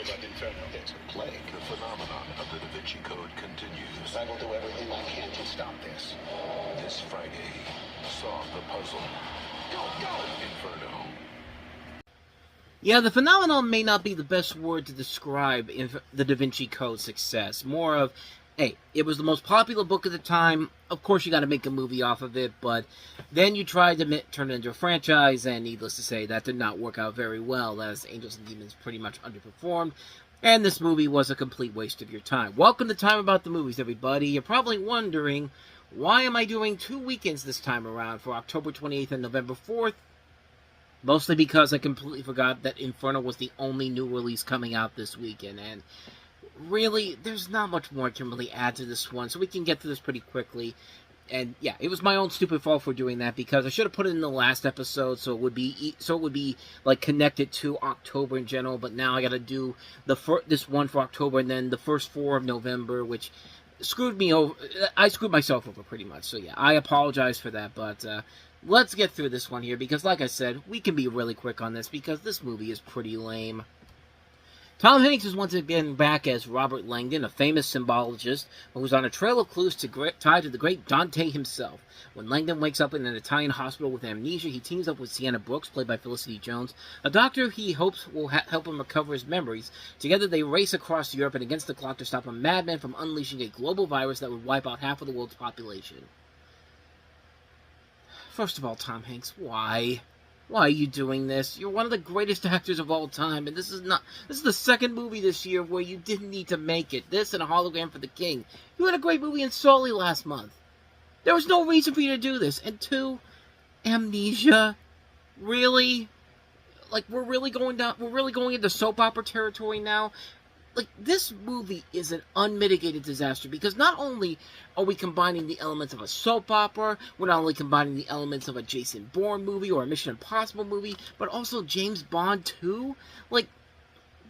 you about Inferno? It's a plague. The phenomenon of the Da Vinci Code continues. I will do everything I can to stop this. This Friday, solve the puzzle. Go, go! Inferno. Yeah, the phenomenon may not be the best word to describe the Da Vinci Code's success. More of, hey, it was the most popular book at the time. Of course, you got to make a movie off of it, but then you tried to turn it into a franchise, and needless to say, that did not work out very well, as Angels and Demons pretty much underperformed, and this movie was a complete waste of your time. Welcome to Time About the Movies, everybody. You're probably wondering, why am I doing 2 weekends this time around for October 28th and November 4th? Mostly because I completely forgot that Inferno was the only new release coming out this weekend, and really, there's not much more I can really add to this one, so we can get to this pretty quickly. And yeah, it was my own stupid fault for doing that, because I should have put it in the last episode, so it would be like connected to October in general. But now I got to do this one for October and then the first 4 of November, which screwed me over. I screwed myself over pretty much. So yeah, I apologize for that, but let's get through this one here, because like I said, we can be really quick on this, because this movie is pretty lame. Tom Hanks is once again back as Robert Langdon, a famous symbologist who's on a trail of clues tied to the great Dante himself. When Langdon wakes up in an Italian hospital with amnesia, he teams up with Sienna Brooks, played by Felicity Jones, a doctor he hopes will help him recover his memories. Together they race across Europe and against the clock to stop a madman from unleashing a global virus that would wipe out half of the world's population. First of all, Tom Hanks, why? Why are you doing this? You're one of the greatest actors of all time, and this is the second movie this year where you didn't need to make it. This and A Hologram for the King. You had a great movie in Sully last month. There was no reason for you to do this. And 2, amnesia? Really? Like, we're really going into soap opera territory now? Like, this movie is an unmitigated disaster, because not only are we combining the elements of a soap opera, we're not only combining the elements of a Jason Bourne movie or a Mission Impossible movie, but also James Bond 2? Like,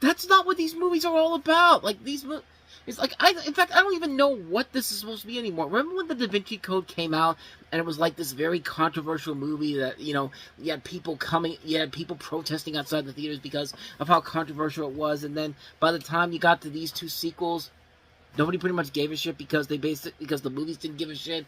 that's not what these movies are all about. Like, it's like, in fact, I don't even know what this is supposed to be anymore. Remember when the Da Vinci Code came out, and it was like this very controversial movie that, you had people protesting outside the theaters because of how controversial it was, and then by the time you got to these 2 sequels, nobody pretty much gave a shit because the movies didn't give a shit.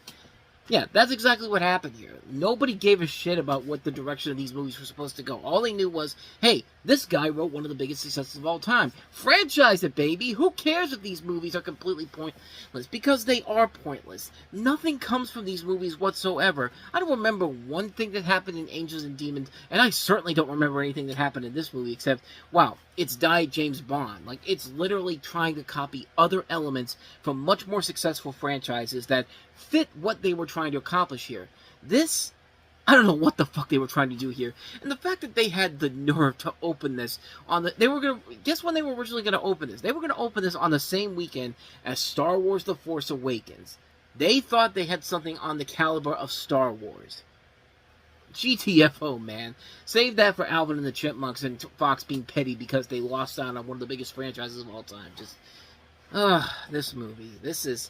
Yeah, that's exactly what happened here. Nobody gave a shit about what the direction of these movies were supposed to go. All they knew was, hey, this guy wrote one of the biggest successes of all time. Franchise it, baby! Who cares if these movies are completely pointless? Because they are pointless. Nothing comes from these movies whatsoever. I don't remember one thing that happened in Angels and Demons, and I certainly don't remember anything that happened in this movie except, wow, it's Diet James Bond. Like, it's literally trying to copy other elements from much more successful franchises that fit what they were trying to accomplish here. This, I don't know what the fuck they were trying to do here. And the fact that they had the nerve to open this guess when they were originally going to open this? They were going to open this on the same weekend as Star Wars The Force Awakens. They thought they had something on the caliber of Star Wars. GTFO, man. Save that for Alvin and the Chipmunks and Fox being petty because they lost out on one of the biggest franchises of all time. Just, this movie. This is...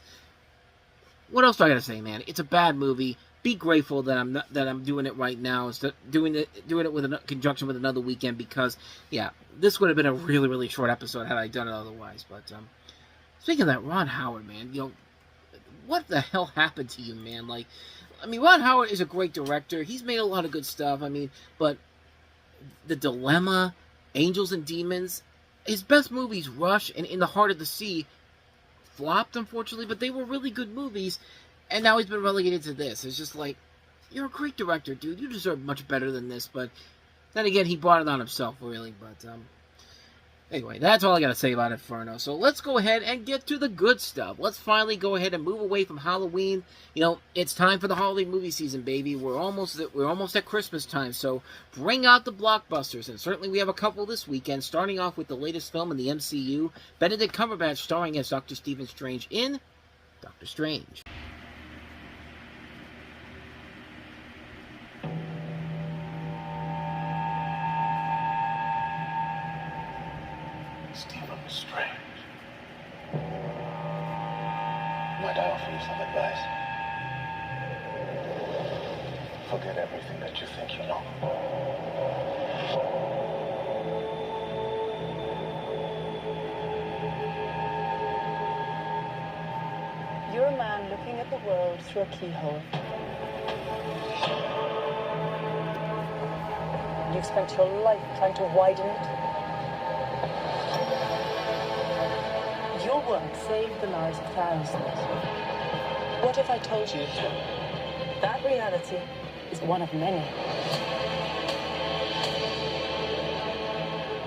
What else do I gotta say, man? It's a bad movie. Be grateful that I'm doing it right now instead doing it with a conjunction with another weekend, because yeah, this would have been a really, really short episode had I done it otherwise. But speaking of that, Ron Howard, man, what the hell happened to you, man? Like, I mean, Ron Howard is a great director. He's made a lot of good stuff. I mean, but The Dilemma, Angels and Demons, his best movies, Rush and In the Heart of the Sea, flopped, unfortunately, but they were really good movies, and now he's been relegated to this. It's just like, you're a great director, dude. You deserve much better than this, but then again, he brought it on himself, really. But anyway, that's all I gotta say about Inferno. So let's go ahead and get to the good stuff. Let's finally go ahead and move away from Halloween. It's time for the holiday movie season, baby. We're almost at Christmas time, so bring out the blockbusters. And certainly we have a couple this weekend, starting off with the latest film in the MCU, Benedict Cumberbatch starring as Dr. Stephen Strange in Doctor Strange. Stephen Strange. Might I offer you some advice? Forget everything that you think you know. looking at the world through a keyhole. You've spent your life trying to widen it. Your work saved the lives of thousands. What if I told you that reality is one of many?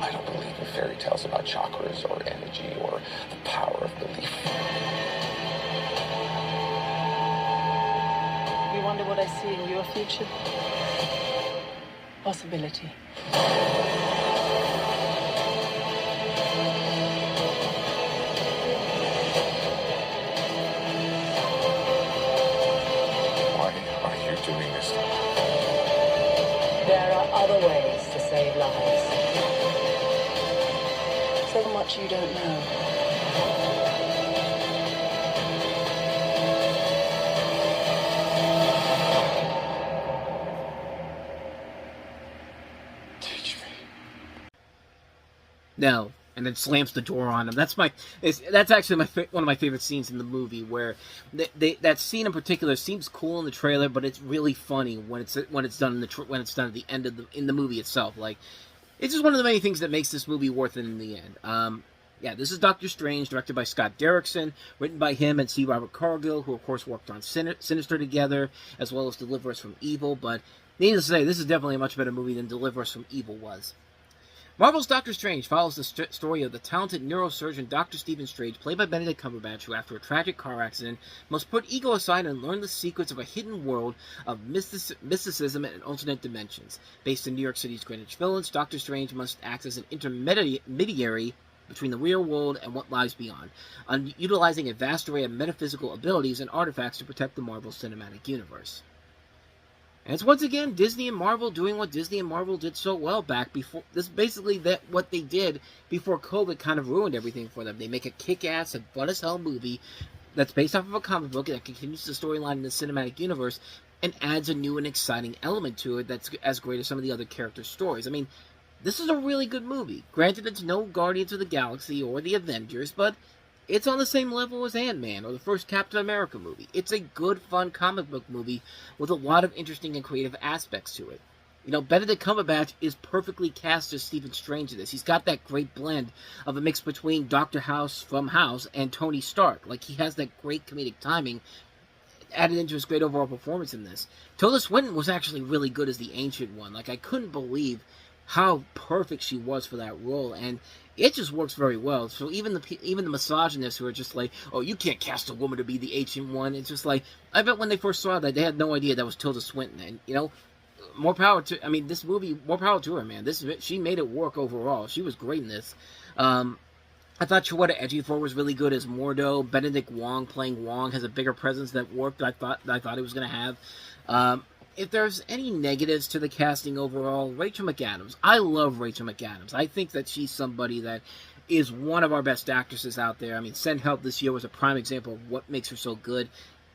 I don't believe in fairy tales about chakras or energy or the power of belief. You wonder what I see in your future? Possibility. Why are you doing this? There are other ways to save lives. So much you don't know. Teach me. No, and then slams the door on him. That's actually one of my favorite scenes in the movie, where that scene in particular seems cool in the trailer, but it's really funny when it's done when it's done at the end of the movie itself. Like, it's just one of the many things that makes this movie worth it in the end. Yeah, this is Doctor Strange, directed by Scott Derrickson, written by him and C. Robert Cargill, who of course worked on Sinister together, as well as Deliver Us from Evil. But needless to say, this is definitely a much better movie than Deliver Us from Evil was. Marvel's Doctor Strange follows the story of the talented neurosurgeon Dr. Stephen Strange, played by Benedict Cumberbatch, who after a tragic car accident must put ego aside and learn the secrets of a hidden world of mysticism and alternate dimensions. Based in New York City's Greenwich Village, Doctor Strange must act as an intermediary between the real world and what lies beyond, utilizing a vast array of metaphysical abilities and artifacts to protect the Marvel Cinematic Universe. And it's once again Disney and Marvel doing what Disney and Marvel did so well back before. This is basically what they did before COVID kind of ruined everything for them. They make a kick-ass and fun-as-hell movie that's based off of a comic book that continues the storyline in the cinematic universe and adds a new and exciting element to it that's as great as some of the other characters' stories. I mean, this is a really good movie. Granted, it's no Guardians of the Galaxy or the Avengers, but it's on the same level as Ant-Man or the first Captain America movie. It's a good, fun comic book movie with a lot of interesting and creative aspects to it. You know, Benedict Cumberbatch is perfectly cast as Stephen Strange in this. He's got that great blend of a mix between Dr. House from House and Tony Stark. Like, he has that great comedic timing added into his great overall performance in this. Tilda Swinton was actually really good as the Ancient One. Like, I couldn't believe how perfect she was for that role, and it just works very well. So even the misogynists who are just like, oh, you can't cast a woman to be the Ancient One, it's just like, I bet when they first saw that, they had no idea that was Tilda Swinton. And, you know, more power to, I mean, this movie, more power to her, man. She made it work overall. She was great in this. I thought Chiwetel Ejiofor was really good as Mordo. Benedict Wong playing Wong has a bigger presence that worked than I thought it was going to have. If there's any negatives to the casting overall, Rachel McAdams. I love Rachel McAdams. I think that she's somebody that is one of our best actresses out there. I mean, Send Help this year was a prime example of what makes her so good.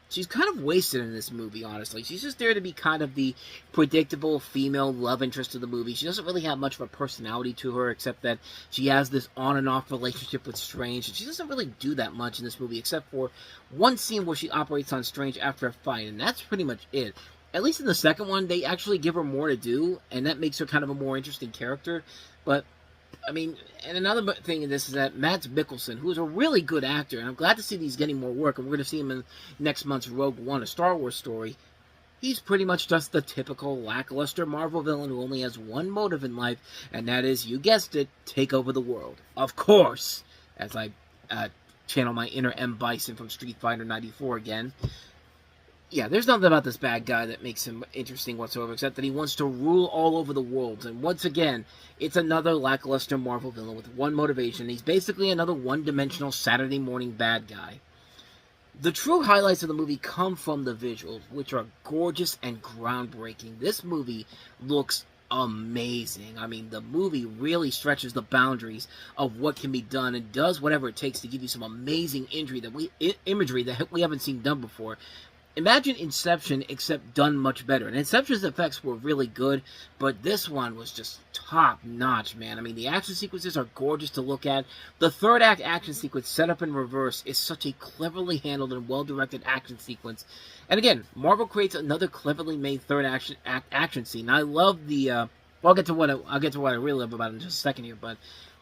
She's kind of wasted in this movie, honestly. She's just there to be kind of the predictable female love interest of the movie. She doesn't really have much of a personality to her, except that she has this on and off relationship with Strange. And she doesn't really do that much in this movie, except for one scene where she operates on Strange after a fight, and that's pretty much it. At least in the second one, they actually give her more to do, and that makes her kind of a more interesting character. But, I mean, and another thing in this is that Mads Mikkelsen, who is a really good actor, and I'm glad to see that he's getting more work, and we're going to see him in next month's Rogue One, a Star Wars story. He's pretty much just the typical lackluster Marvel villain who only has one motive in life, and that is, you guessed it, take over the world. Of course! As I channel my inner M. Bison from Street Fighter 94 again. Yeah, there's nothing about this bad guy that makes him interesting whatsoever, except that he wants to rule all over the world. And once again, it's another lackluster Marvel villain with one motivation. He's basically another one-dimensional Saturday morning bad guy. The true highlights of the movie come from the visuals, which are gorgeous and groundbreaking. This movie looks amazing. I mean, the movie really stretches the boundaries of what can be done and does whatever it takes to give you some amazing imagery that we haven't seen done before. imagine Inception, except done much better. And Inception's effects were really good, but this one was just top-notch, man. I mean, the action sequences are gorgeous to look at. The third act action sequence, set up in reverse, is such a cleverly handled and well-directed action sequence. And again, Marvel creates another cleverly made third action scene. I love the... well, I'll get to what I really love about it in just a second here, but...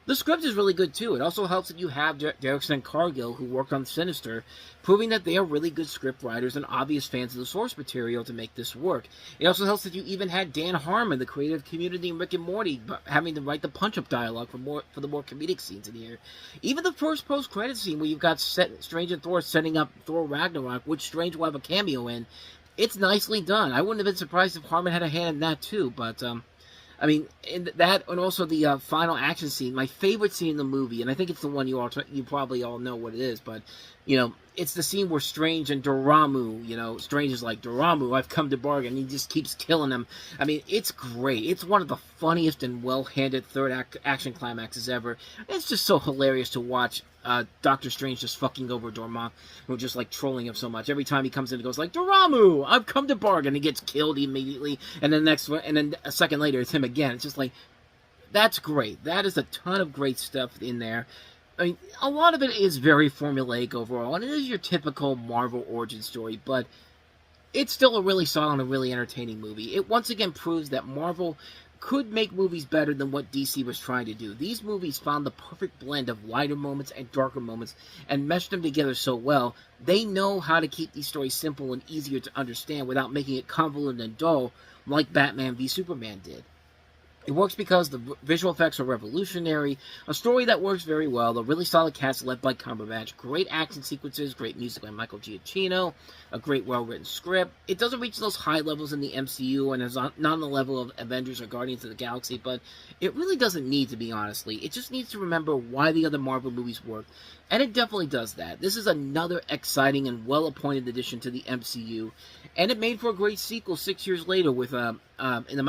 the script is really good, too. It also helps that you have Derek Cargill, who worked on Sinister, proving that they are really good script writers and obvious fans of the source material to make this work. It also helps that you even had Dan Harmon, the creative community in Rick and Morty, having to write the punch-up dialogue for the more comedic scenes in here. Even the first post-credit scene where you've got Strange and Thor setting up Thor Ragnarok, which Strange will have a cameo in, it's nicely done. I wouldn't have been surprised if Harmon had a hand in that, too, but... I mean, that, and also the final action scene, my favorite scene in the movie, and I think it's the one you probably all know what it is, but, you know, it's the scene where Strange and Dormammu, you know, Strange is like, Dormammu, I've come to bargain, and he just keeps killing him. I mean, it's great. It's one of the funniest and well-handled third action climaxes ever. It's just so hilarious to watch Doctor Strange just fucking over Dormammu, just like trolling him so much. Every time he comes in, he goes like, Dormammu, I've come to bargain. He gets killed immediately, and then a second later, it's him again. It's just like, that's great. That is a ton of great stuff in there. I mean, a lot of it is very formulaic overall, and it is your typical Marvel origin story, but it's still a really solid and really entertaining movie. It once again proves that Marvel could make movies better than what DC was trying to do. These movies found the perfect blend of lighter moments and darker moments and meshed them together so well. They know how to keep these stories simple and easier to understand without making it convoluted and dull like Batman v Superman did. It works because the visual effects are revolutionary, a story that works very well, a really solid cast led by Cumberbatch, great action sequences, great music by Michael Giacchino, a great well-written script. It doesn't reach those high levels in the MCU and is not on the level of Avengers or Guardians of the Galaxy, but it really doesn't need to be, honestly. It just needs to remember why the other Marvel movies work, and it definitely does that. This is another exciting and well-appointed addition to the MCU, and it made for a great sequel 6 years later with in the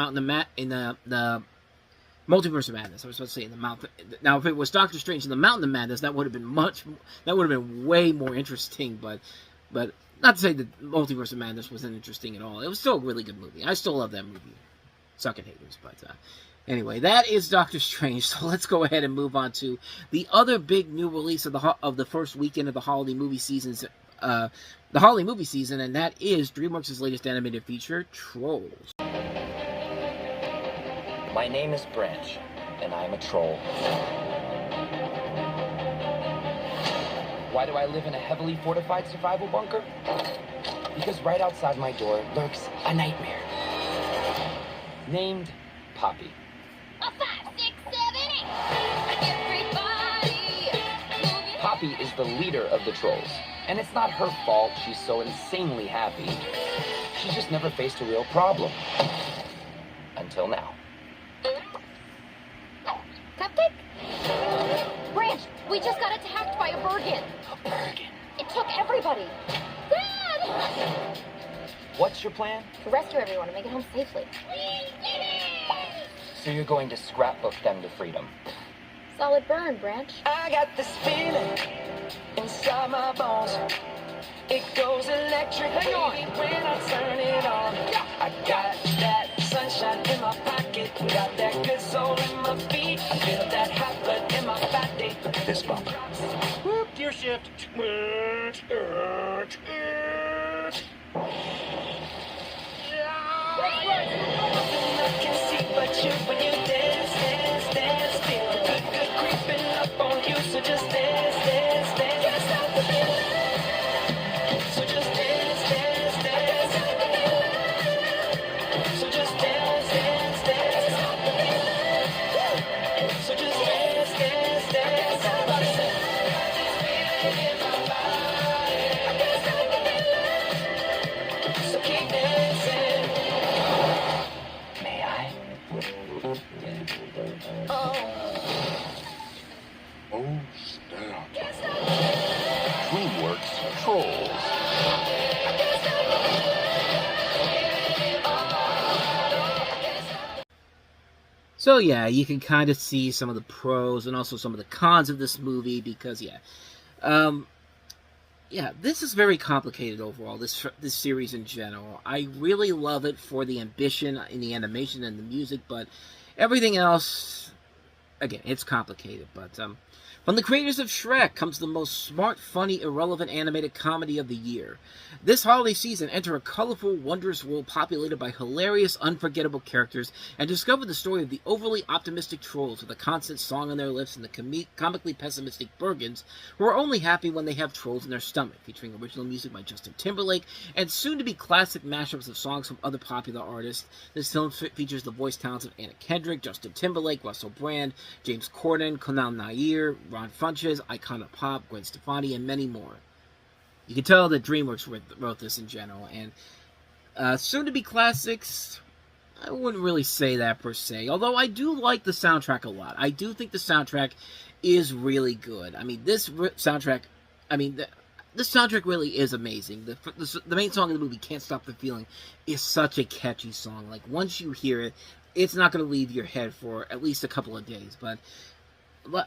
Multiverse of Madness. I was supposed to say in the Mountain. Now, if it was Doctor Strange in the Mountain of Madness, that would have been way more interesting. But not to say that Multiverse of Madness wasn't interesting at all. It was still a really good movie. I still love that movie. Suck it, haters. But anyway, that is Doctor Strange. So let's go ahead and move on to the other big new release of the first weekend of the holiday movie seasons. The holiday movie season, and that is DreamWorks' latest animated feature, Trolls. My name is Branch, and I'm a troll. Why do I live in a heavily fortified survival bunker? Because right outside my door lurks a nightmare. Named Poppy. A 5, 6, 7, 8. Everybody. Poppy is the leader of the trolls, and it's not her fault she's so insanely happy. She's just never faced a real problem. Until now. Cupcake? Branch, we just got attacked by a Bergen. A Bergen? It took everybody. Dad! What's your plan? To rescue everyone and make it home safely. So you're going to scrapbook them to freedom. Solid burn, Branch. I got this feeling inside my bones. It goes electric, baby, when I turn it on. I got that sunshine in my pocket, got that good soul in my feet. I feel that hot blood in my body. Fist bump. Whoop, gear shift. I can see but you when you dance, dance, dance. Feel the good, good creeping up on you, so just dance, dance, dance. Can't stop the feeling. So just dance, dance, dance. So just dance, dance, dance. So just dance, dance, dance. Everybody say, in my body. I can't stop the feeling. So keep dancing. May I? Oh, snap. DreamWorks Trolls. So yeah, you can kind of see some of the pros and also some of the cons of this movie because yeah, this is very complicated overall, this series in general. I really love it for the ambition in the animation and the music, but everything else, again, it's complicated. But from the creators of Shrek comes the most smart, funny, irrelevant animated comedy of the year. This holiday season, enter a colorful, wondrous world populated by hilarious, unforgettable characters, and discover the story of the overly optimistic trolls with a constant song on their lips and the comically pessimistic Bergens, who are only happy when they have trolls in their stomach, featuring original music by Justin Timberlake, and soon-to-be classic mashups of songs from other popular artists. This film features the voice talents of Anna Kendrick, Justin Timberlake, Russell Brand, James Corden, Kunal Nair, Ron Funches, Icona Pop, Gwen Stefani, and many more. You can tell that DreamWorks wrote this in general, and soon-to-be classics, I wouldn't really say that per se, although I do like the soundtrack a lot. I do think the soundtrack is really good. I mean, this soundtrack really is amazing. The main song of the movie, Can't Stop the Feeling, is such a catchy song. Like, once you hear it, it's not going to leave your head for at least a couple of days, But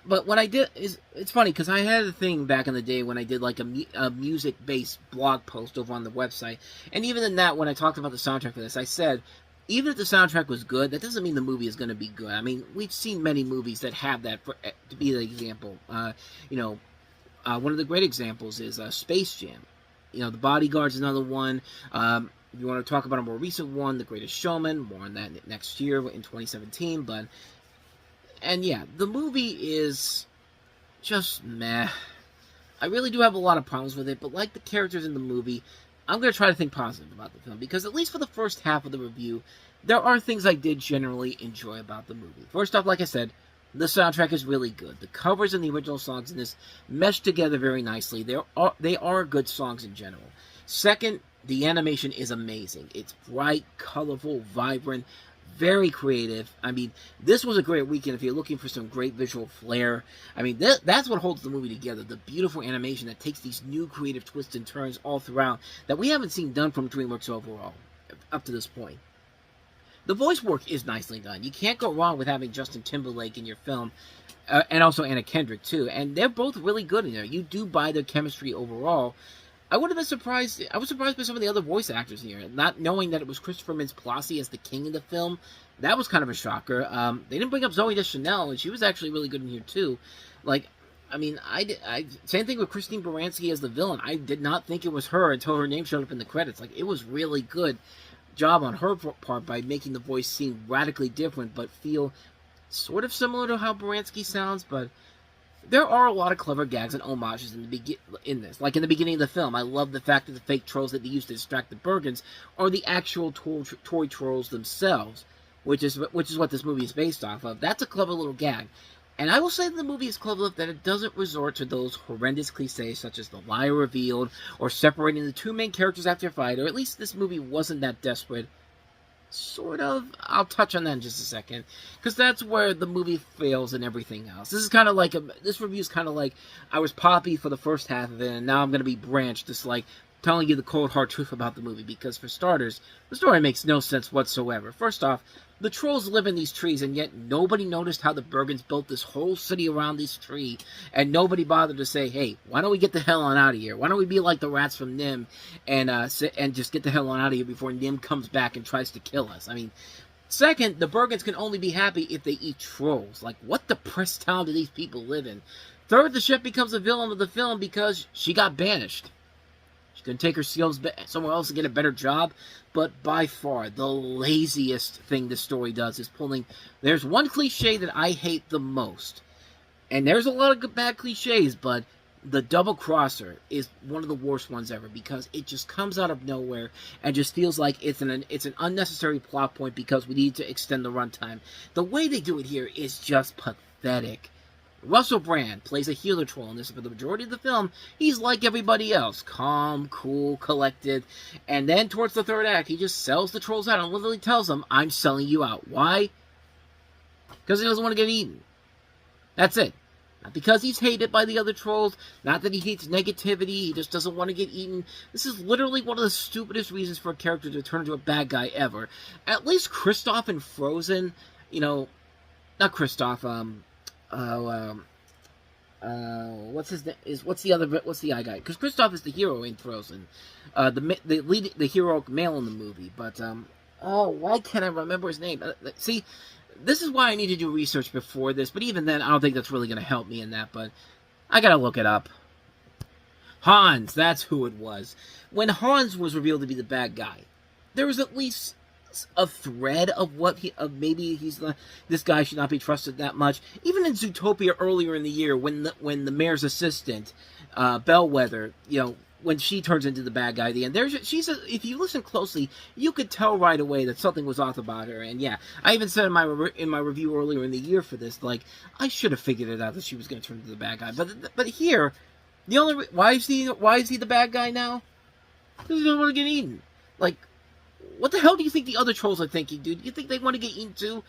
what I did is, it's funny, because I had a thing back in the day when I did like a music-based blog post over on the website, and even in that, when I talked about the soundtrack for this, I said, even if the soundtrack was good, that doesn't mean the movie is going to be good. I mean, we've seen many movies that have that, to be the example. One of the great examples is Space Jam. The Bodyguard's another one. If you want to talk about a more recent one, The Greatest Showman, more on that next year in 2017, but... And yeah, the movie is just meh. I really do have a lot of problems with it, but like the characters in the movie, I'm going to try to think positive about the film, because at least for the first half of the review, there are things I did generally enjoy about the movie. First off, like I said, the soundtrack is really good. The covers and the original songs in this mesh together very nicely. They are good songs in general. Second, the animation is amazing. It's bright, colorful, vibrant, very creative. I mean, this was a great weekend if you're looking for some great visual flair. I mean, that's what holds the movie together. The beautiful animation that takes these new creative twists and turns all throughout that we haven't seen done from DreamWorks overall, up to this point. The voice work is nicely done. You can't go wrong with having Justin Timberlake in your film, and also Anna Kendrick, too. And they're both really good in there. You do buy their chemistry overall. I would have been surprised. I was surprised by some of the other voice actors here, not knowing that it was Christopher Mintz-Plasse as the king in the film. That was kind of a shocker. They didn't bring up Zooey Deschanel, and she was actually really good in here too. Same thing with Christine Baranski as the villain. I did not think it was her until her name showed up in the credits. Like, it was really good job on her part by making the voice seem radically different, but feel sort of similar to how Baranski sounds, but. There are a lot of clever gags and homages in this. Like in the beginning of the film, I love the fact that the fake trolls that they used to distract the Bergens are the actual toy trolls themselves, which is what this movie is based off of. That's a clever little gag. And I will say that the movie is clever enough that it doesn't resort to those horrendous cliches such as the lie revealed, or separating the two main characters after a fight, or at least this movie wasn't that desperate. Sort of. I'll touch on that in just a second, because that's where the movie fails and everything else. This is kind of like this review is kind of like I was Poppy for the first half of it, and now I'm going to be Branch, just like telling you the cold hard truth about the movie. Because for starters, the story makes no sense whatsoever. First off, the trolls live in these trees, and yet nobody noticed how the Bergens built this whole city around this tree, and nobody bothered to say, hey, why don't we get the hell on out of here? Why don't we be like the rats from Nim and just get the hell on out of here before Nim comes back and tries to kill us? I mean, second, the Bergens can only be happy if they eat trolls. Like, what depressed town do these people live in? Third, the chef becomes a villain of the film because she got banished. She couldn't take her skills somewhere else to get a better job. But by far, the laziest thing this story does is pulling... There's one cliche that I hate the most. And there's a lot of good, bad cliches, but the double crosser is one of the worst ones ever, because it just comes out of nowhere and just feels like it's an unnecessary plot point because we need to extend the runtime. The way they do it here is just pathetic. Russell Brand plays a healer troll in this. For the majority of the film, he's like everybody else. Calm, cool, collected. And then towards the third act, he just sells the trolls out and literally tells them, I'm selling you out. Why? Because he doesn't want to get eaten. That's it. Not because he's hated by the other trolls. Not that he hates negativity. He just doesn't want to get eaten. This is literally one of the stupidest reasons for a character to turn into a bad guy ever. At least Kristoff in Frozen, not Kristoff, what's his name? What's the guy? Because Kristoff is the hero in Frozen, the heroic male in the movie. But why can't I remember his name? See, this is why I need to do research before this. But even then, I don't think that's really going to help me in that. But I gotta look it up. Hans, that's who it was. When Hans was revealed to be the bad guy, there was at least a thread of maybe this guy should not be trusted that much. Even in Zootopia earlier in the year, when the mayor's assistant, Bellwether, when she turns into the bad guy at the end, if you listen closely, you could tell right away that something was off about her. And yeah, I even said in my review earlier in the year for this, like, I should have figured it out that she was going to turn into the bad guy. But here, why is he the bad guy now? Because he doesn't want to get eaten. Like, what the hell do you think the other trolls are thinking, dude? You think they want to get eaten too?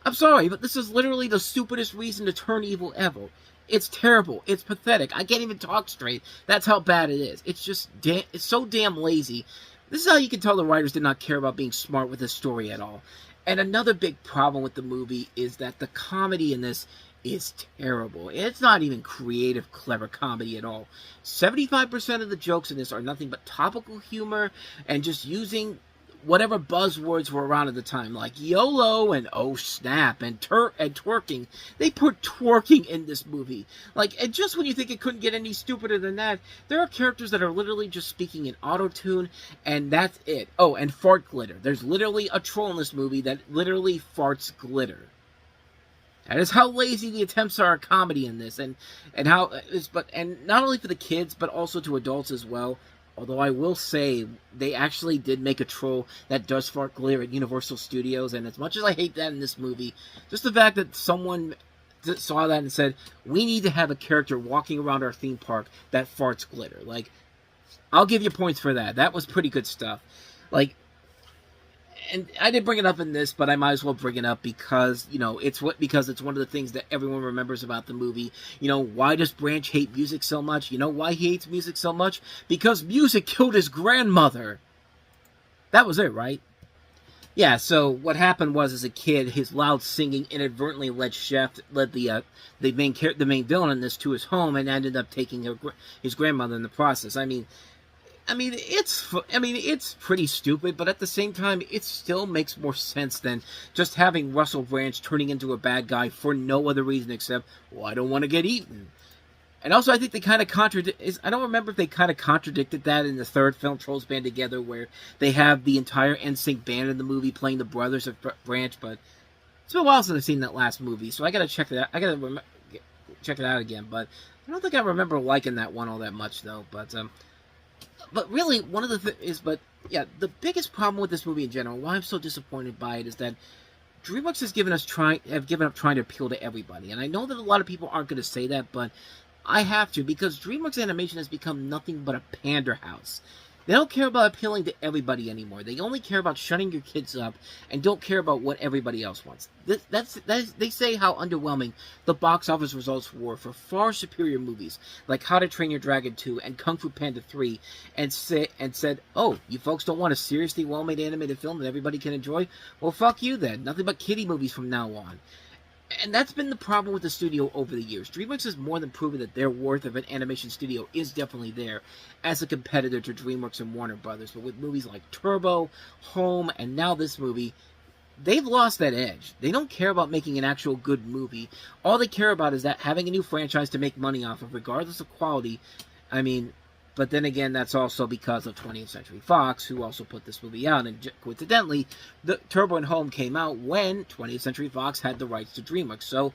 I'm sorry, but this is literally the stupidest reason to turn evil ever. It's terrible. It's pathetic. I can't even talk straight. That's how bad it is. It's just it's so damn lazy. This is how you can tell the writers did not care about being smart with this story at all. And another big problem with the movie is that the comedy in this is terrible. It's not even creative, clever comedy at all. 75% of the jokes in this are nothing but topical humor and just using whatever buzzwords were around at the time, like YOLO and oh snap and twerking. They put twerking in this movie. Like, and just when you think it couldn't get any stupider than that, there are characters that are literally just speaking in auto-tune, and that's it. Oh, and fart glitter. There's literally a troll in this movie that literally farts glitter. That is how lazy the attempts are at comedy in this, and not only for the kids, but also to adults as well. Although I will say, they actually did make a troll that does fart glitter at Universal Studios, and as much as I hate that in this movie, just the fact that someone saw that and said, we need to have a character walking around our theme park that farts glitter. Like, I'll give you points for that. That was pretty good stuff. Like, and I didn't bring it up in this, but I might as well bring it up because, because it's one of the things that everyone remembers about the movie. Why does Branch hate music so much? Why he hates music so much? Because music killed his grandmother. That was it, right? Yeah, so what happened was, as a kid, his loud singing inadvertently led the main villain in this to his home and ended up taking his grandmother in the process. I mean, it's pretty stupid, but at the same time, it still makes more sense than just having Russell Branch turning into a bad guy for no other reason except, well, I don't want to get eaten. And also, I think they kind of I don't remember if they kind of contradicted that in the third film, Trolls Band Together, where they have the entire NSYNC band in the movie playing the brothers of Branch, but it's been a while since I've seen that last movie, so I gotta check it out. I gotta check it out again, but I don't think I remember liking that one all that much, though, But really, one of the the biggest problem with this movie in general, why I'm so disappointed by it, is that DreamWorks have given up trying to appeal to everybody. And I know that a lot of people aren't going to say that, but I have to, because DreamWorks Animation has become nothing but a pander house. They don't care about appealing to everybody anymore. They only care about shutting your kids up and don't care about what everybody else wants. They say how underwhelming the box office results were for far superior movies like How to Train Your Dragon 2 and Kung Fu Panda 3, and said, oh, you folks don't want a seriously well-made animated film that everybody can enjoy? Well, fuck you then. Nothing but kiddie movies from now on. And that's been the problem with the studio over the years. DreamWorks has more than proven that their worth of an animation studio is definitely there as a competitor to DreamWorks and Warner Brothers. But with movies like Turbo, Home, and now this movie, they've lost that edge. They don't care about making an actual good movie. All they care about is that having a new franchise to make money off of, regardless of quality. I mean, but then again, that's also because of 20th Century Fox, who also put this movie out. And coincidentally, the Turbo and Home came out when 20th Century Fox had the rights to DreamWorks. So,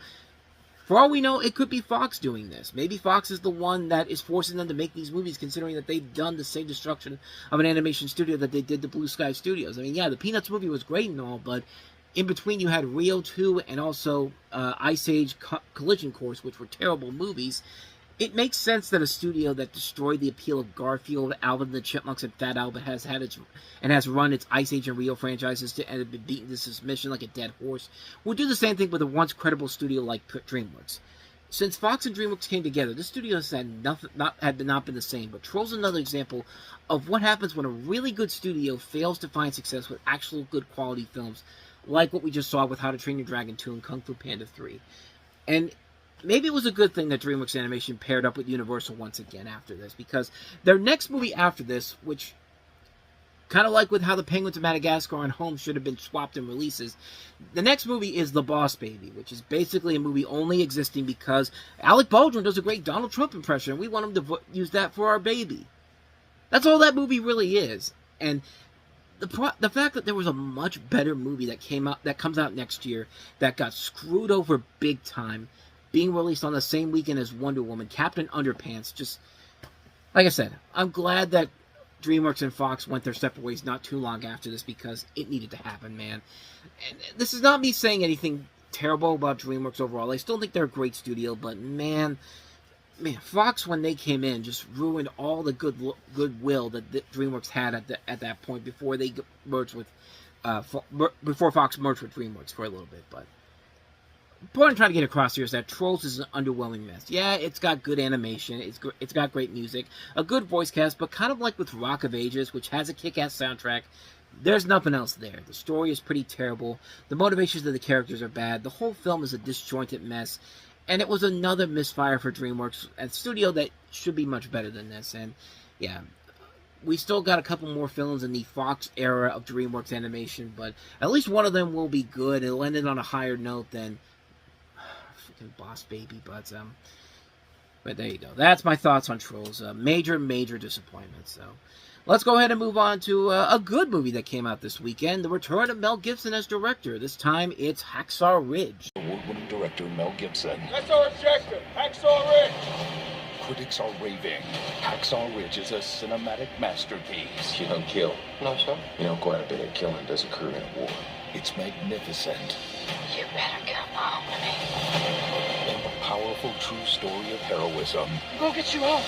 for all we know, it could be Fox doing this. Maybe Fox is the one that is forcing them to make these movies, considering that they've done the same destruction of an animation studio that they did to Blue Sky Studios. I mean, yeah, the Peanuts movie was great and all, but in between you had Rio 2 and also Ice Age Collision Course, which were terrible movies. It makes sense that a studio that destroyed the appeal of Garfield, Alvin and the Chipmunks, and Fat Albert has run its Ice Age and Rio franchises and have been beaten to submission like a dead horse would do the same thing with a once credible studio like DreamWorks. Since Fox and DreamWorks came together, this studio has not been the same. But Trolls is another example of what happens when a really good studio fails to find success with actual good quality films, like what we just saw with How to Train Your Dragon 2 and Kung Fu Panda 3. And maybe it was a good thing that DreamWorks Animation paired up with Universal once again after this, because their next movie after this, which kind of like with how the Penguins of Madagascar and Home should have been swapped in releases, the next movie is The Boss Baby, which is basically a movie only existing because Alec Baldwin does a great Donald Trump impression, and we want him to use that for our baby. That's all that movie really is. And the fact that there was a much better movie that comes out next year that got screwed over big time, being released on the same weekend as Wonder Woman, Captain Underpants, just, like I said, I'm glad that DreamWorks and Fox went their separate ways not too long after this, because it needed to happen, man. And this is not me saying anything terrible about DreamWorks overall. I still think they're a great studio, but man, Fox, when they came in, just ruined all the goodwill that DreamWorks had at that point before they merged with before Fox merged with DreamWorks for a little bit. But the point I'm trying to get across here is that Trolls is an underwhelming mess. Yeah, it's got good animation, it's got great music, a good voice cast, but kind of like with Rock of Ages, which has a kick-ass soundtrack, there's nothing else there. The story is pretty terrible, the motivations of the characters are bad, the whole film is a disjointed mess. And it was another misfire for DreamWorks, a studio that should be much better than this. And yeah, we still got a couple more films in the Fox era of DreamWorks Animation, but at least one of them will be good. It'll end it on a higher note than freaking Boss Baby. But there you go. That's my thoughts on Trolls. Major disappointment. So let's go ahead and move on to a good movie that came out this weekend. The return of Mel Gibson as director. This time it's Hacksaw Ridge. Award-winning director Mel Gibson. That's our objective. Hacksaw Ridge. Critics are raving. Hacksaw Ridge is a cinematic masterpiece. You don't kill. No, sir. You know, quite a bit of killing does occur in war. It's magnificent. You better come home with me. And a powerful true story of heroism. Go get you home.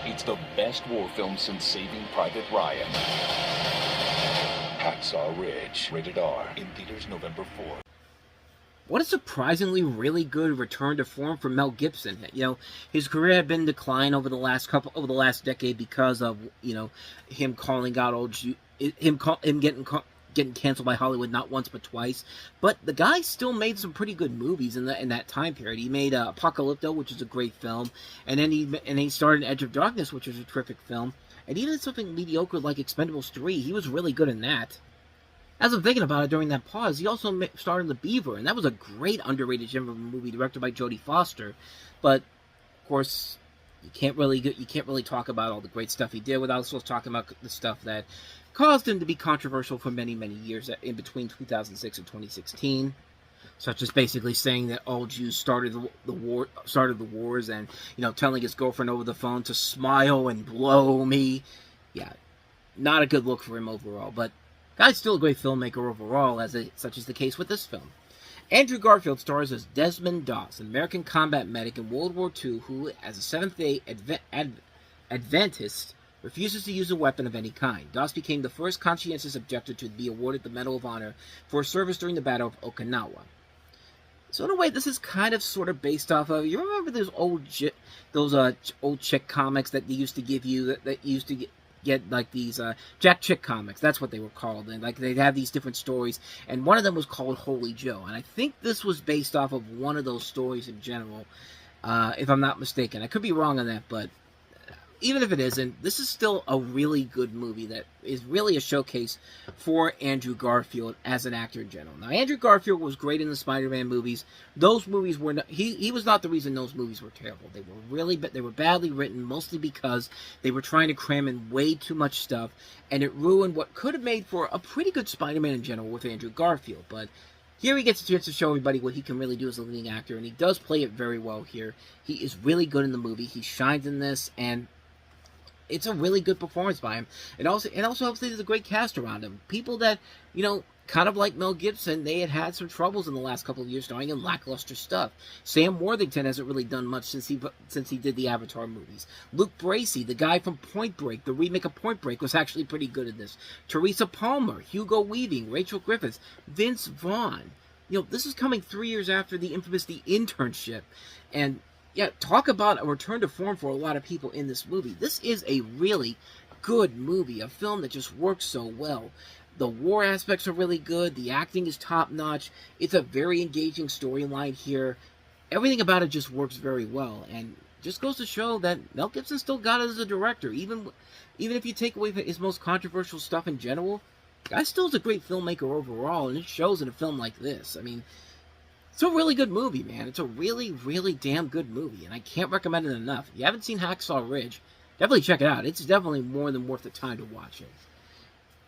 It's the best war film since Saving Private Ryan. Hacksaw Ridge. Rated R. In theaters November 4th. What a surprisingly really good return to form for Mel Gibson. You know, his career had been in decline over the last decade because of, you know, him calling out him getting canceled by Hollywood not once but twice. But the guy still made some pretty good movies in that time period. He made Apocalypto, which is a great film, and then he started Edge of Darkness, which was a terrific film, and even something mediocre like Expendables 3. He was really good in that. As I'm thinking about it during that pause, he also starred in The Beaver, and that was a great underrated gem of a movie directed by Jodie Foster. But of course, you can't really talk about all the great stuff he did without also talking about the stuff that caused him to be controversial for many years in between 2006 and 2016, such as basically saying that all Jews started the wars, and, you know, telling his girlfriend over the phone to smile and blow me. Yeah, not a good look for him overall, but guy's still a great filmmaker overall, such is the case with this film. Andrew Garfield stars as Desmond Doss, an American combat medic in World War II who, as a Seventh-day Adventist, refuses to use a weapon of any kind. Doss became the first conscientious objector to be awarded the Medal of Honor for his service during the Battle of Okinawa. So in a way, this is kind of sort of based off of, you remember those old chick comics that they used to give you, that used to get like these Jack Chick comics, that's what they were called, and like they'd have these different stories, and one of them was called Holy Joe, and I think this was based off of one of those stories in general, if I'm not mistaken. I could be wrong on that, but even if it isn't, this is still a really good movie that is really a showcase for Andrew Garfield as an actor in general. Now, Andrew Garfield was great in the Spider-Man movies. Those movies were not, he was not the reason those movies were terrible. They were badly written, mostly because they were trying to cram in way too much stuff, and it ruined what could have made for a pretty good Spider-Man in general with Andrew Garfield. But here he gets a chance to show everybody what he can really do as a leading actor, and he does play it very well here. He is really good in the movie. He shines in this, and it's a really good performance by him. It also helps that there's a great cast around him. People that, you know, kind of like Mel Gibson, they had some troubles in the last couple of years starring in lackluster stuff. Sam Worthington hasn't really done much since he did the Avatar movies. Luke Bracey, the guy from Point Break, the remake of Point Break, was actually pretty good in this. Teresa Palmer, Hugo Weaving, Rachel Griffiths, Vince Vaughn. You know, this is coming 3 years after the infamous The Internship, and yeah, talk about a return to form for a lot of people in this movie. This is a really good movie, a film that just works so well. The war aspects are really good. The acting is top-notch. It's a very engaging storyline here. everything about it just works very well, and just goes to show that Mel Gibson still got it as a director, even if you take away his most controversial stuff in general. Guy still is a great filmmaker overall, and it shows in a film like this. I mean, it's a really good movie, man. It's a really, really damn good movie, and I can't recommend it enough. If you haven't seen Hacksaw Ridge, definitely check it out. It's definitely more than worth the time to watch it.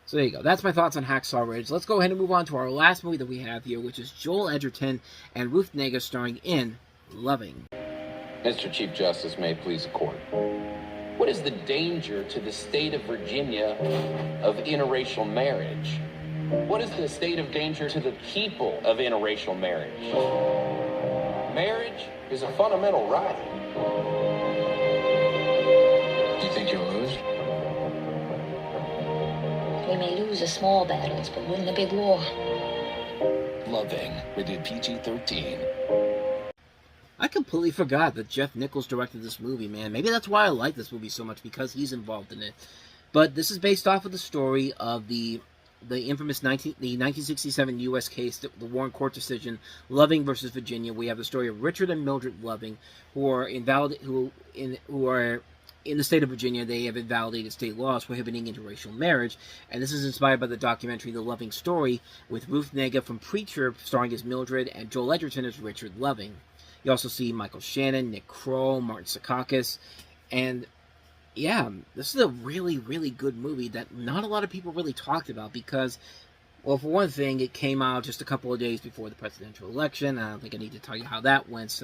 So there you go. That's my thoughts on Hacksaw Ridge. Let's go ahead and move on to our last movie that we have here, which is Joel Edgerton and Ruth Negga starring in Loving. Mr. Chief Justice, may it please the court. What is the danger to the state of Virginia of interracial marriage? What is the state of danger to the people of interracial marriage? Marriage is a fundamental right. Do you think you'll lose? We may lose the small battles, but win the big war. Loving, rated PG-13. I completely forgot that Jeff Nichols directed this movie, man. Maybe that's why I like this movie so much, because he's involved in it. But this is based off of the story of the infamous 1967 U.S. case, the Warren Court decision, Loving versus Virginia. We have the story of Richard and Mildred Loving, who are in the state of Virginia. They have invalidated state laws prohibiting interracial marriage, and this is inspired by the documentary The Loving Story, with Ruth Negga from Preacher starring as Mildred and Joel Edgerton as Richard Loving. You also see Michael Shannon, Nick Kroll, Martin Sakakis, and yeah, this is a really, really good movie that not a lot of people really talked about because, well, for one thing, it came out just a couple of days before the presidential election. I don't think I need to tell you how that went,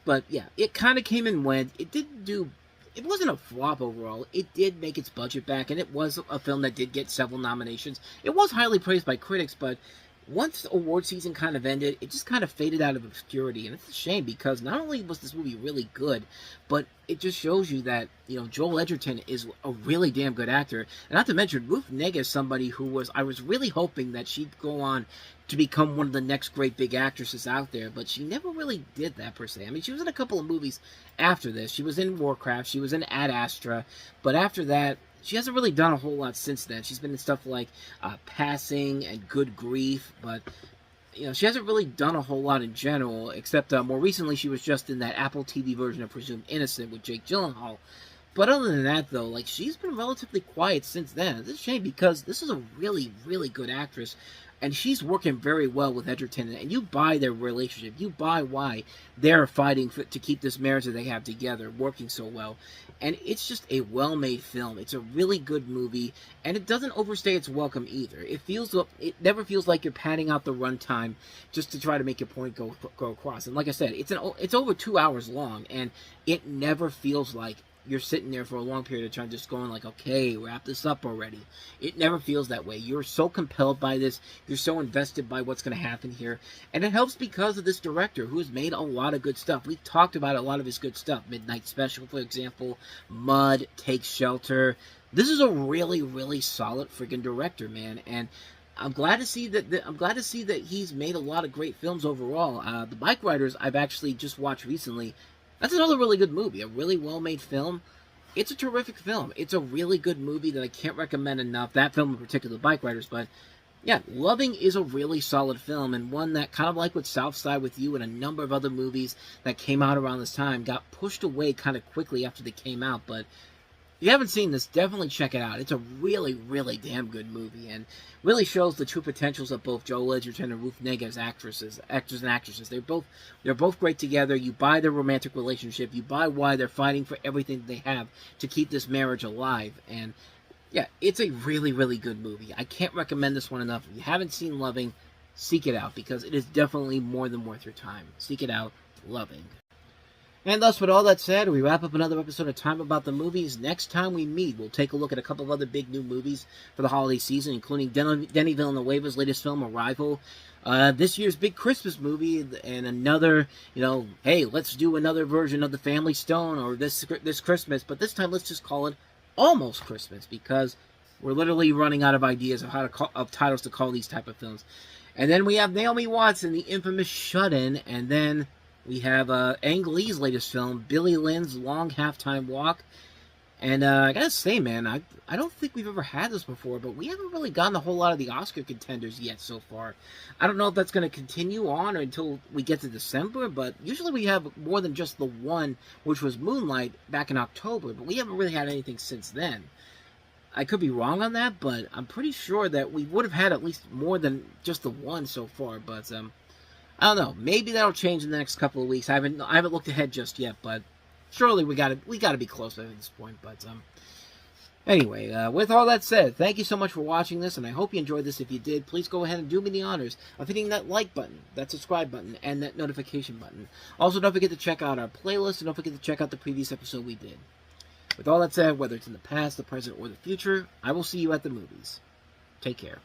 but yeah, it kind of came and went. It wasn't a flop overall. It did make its budget back, and it was a film that did get several nominations. It was highly praised by critics, but once award season kind of ended, it just kind of faded out of obscurity, and it's a shame because not only was this movie really good, but it just shows you that, you know, Joel Edgerton is a really damn good actor. And not to mention, Ruth Negga is somebody who I was really hoping that she'd go on to become one of the next great big actresses out there, but she never really did that per se. I mean, she was in a couple of movies after this. She was in Warcraft, she was in Ad Astra, but after that, she hasn't really done a whole lot since then. She's been in stuff like Passing and Good Grief, but you know, she hasn't really done a whole lot in general, except more recently she was just in that Apple TV version of Presumed Innocent with Jake Gyllenhaal. But other than that, though, like, she's been relatively quiet since then. It's a shame because this is a really, really good actress, and she's working very well with Edgerton, and you buy their relationship. You buy why they're fighting to keep this marriage that they have together working so well. And it's just a well-made film. It's a really good movie, and it doesn't overstay its welcome either. It never feels like you're padding out the runtime just to try to make your point go across. And like I said, it's over 2 hours long, and it never feels like you're sitting there for a long period of time just going like, okay, wrap this up already. It never feels that way. You're so compelled by this. You're so invested by what's going to happen here. And it helps because of this director who has made a lot of good stuff. We talked about a lot of his good stuff. Midnight Special, for example. Mud, Take Shelter. This is a really, really solid freaking director, man. And I'm glad to see that he's made a lot of great films overall. The Bike Riders I've actually just watched recently. That's another really good movie, a really well-made film. It's a terrific film. It's a really good movie that I can't recommend enough. That film in particular, Bike Riders, but yeah, Loving is a really solid film, and one that, kind of like with South Side with You and a number of other movies that came out around this time, got pushed away kind of quickly after they came out, but if you haven't seen this, definitely check it out. It's a really, really damn good movie, and really shows the true potentials of both Joel Edgerton and Ruth Negga as actors and actresses. They're both great together. You buy their romantic relationship. You buy why they're fighting for everything they have to keep this marriage alive. And yeah, it's a really, really good movie. I can't recommend this one enough. If you haven't seen Loving, seek it out, because it is definitely more than worth your time. Seek it out, Loving. And thus, with all that said, we wrap up another episode of Time About the Movies. Next time we meet, we'll take a look at a couple of other big new movies for the holiday season, including Denny Villeneuve's latest film, Arrival, this year's big Christmas movie, and another, hey, let's do another version of The Family Stone or this Christmas, but this time let's just call it Almost Christmas, because we're literally running out of ideas of titles to call these type of films. And then we have Naomi Watts in the infamous Shut-In, and then we have Ang Lee's latest film, Billy Lynn's Long Halftime Walk. And I gotta say, man, I don't think we've ever had this before, but we haven't really gotten a whole lot of the Oscar contenders yet so far. I don't know if that's going to continue on until we get to December, but usually we have more than just the one, which was Moonlight back in October, but we haven't really had anything since then. I could be wrong on that, but I'm pretty sure that we would have had at least more than just the one so far, but I don't know. Maybe that'll change in the next couple of weeks. I haven't looked ahead just yet, but surely we gotta be close at this point. But anyway, with all that said, thank you so much for watching this, and I hope you enjoyed this. If you did, please go ahead and do me the honors of hitting that like button, that subscribe button, and that notification button. Also, don't forget to check out our playlist, and don't forget to check out the previous episode we did. With all that said, whether it's in the past, the present, or the future, I will see you at the movies. Take care.